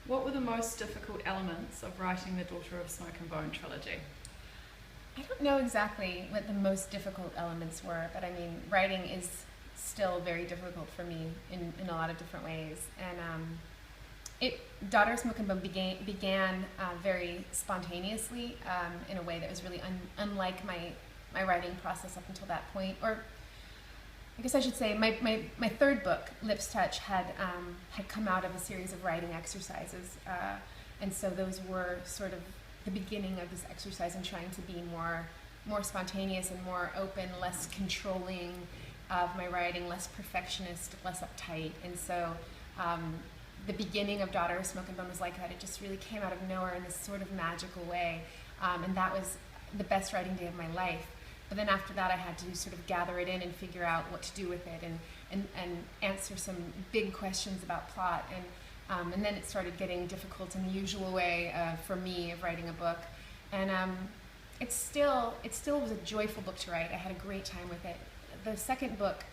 What were the most difficult elements of writing the Daughter of Smoke and Bone trilogy? I don't know exactly what the most difficult elements were, but I mean, writing is still very difficult for me in a lot of different ways. And Daughter of Smoke and Bone began very spontaneously in a way that was really unlike my writing process up until that point. Or I guess I should say my third book, Lips Touch, had come out of a series of writing exercises. And so those were sort of the beginning of this exercise in trying to be more spontaneous and more open, less controlling of my writing, less perfectionist, less uptight. And so the beginning of Daughter of Smoke and Bone was like that. It just really came out of nowhere in this sort of magical way. And that was the best writing day of my life. But then after that, I had to sort of gather it in and figure out what to do with it and answer some big questions about plot. And then it started getting difficult in the usual way for me of writing a book. And it still was a joyful book to write. I had a great time with it. The second book,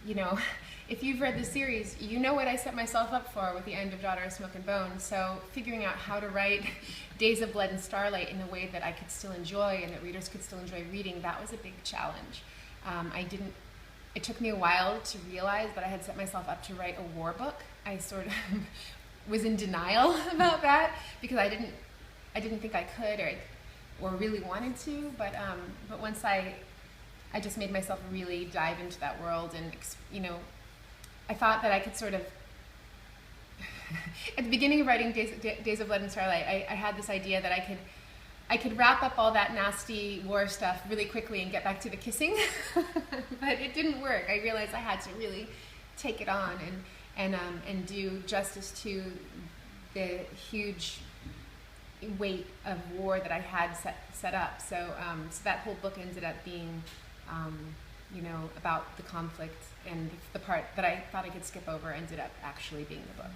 you know, if you've read the series, you know what I set myself up for with the end of Daughter of Smoke and Bone. So figuring out how to write Days of Blood and Starlight in a way that I could still enjoy and that readers could still enjoy reading, that was a big challenge. It took me a while to realize that I had set myself up to write a war book. I sort of was in denial about that because I didn't think I could or really wanted to. But once I just made myself really dive into that world, and you know, I thought that I could sort of at the beginning of writing Days of Blood and Starlight, I had this idea that I could wrap up all that nasty war stuff really quickly and get back to the kissing, but it didn't work. I realized I had to really take it on and do justice to the huge weight of war that I had set up. So that whole book ended up being, you know, about the conflict, and the part that I thought I could skip over ended up actually being the book.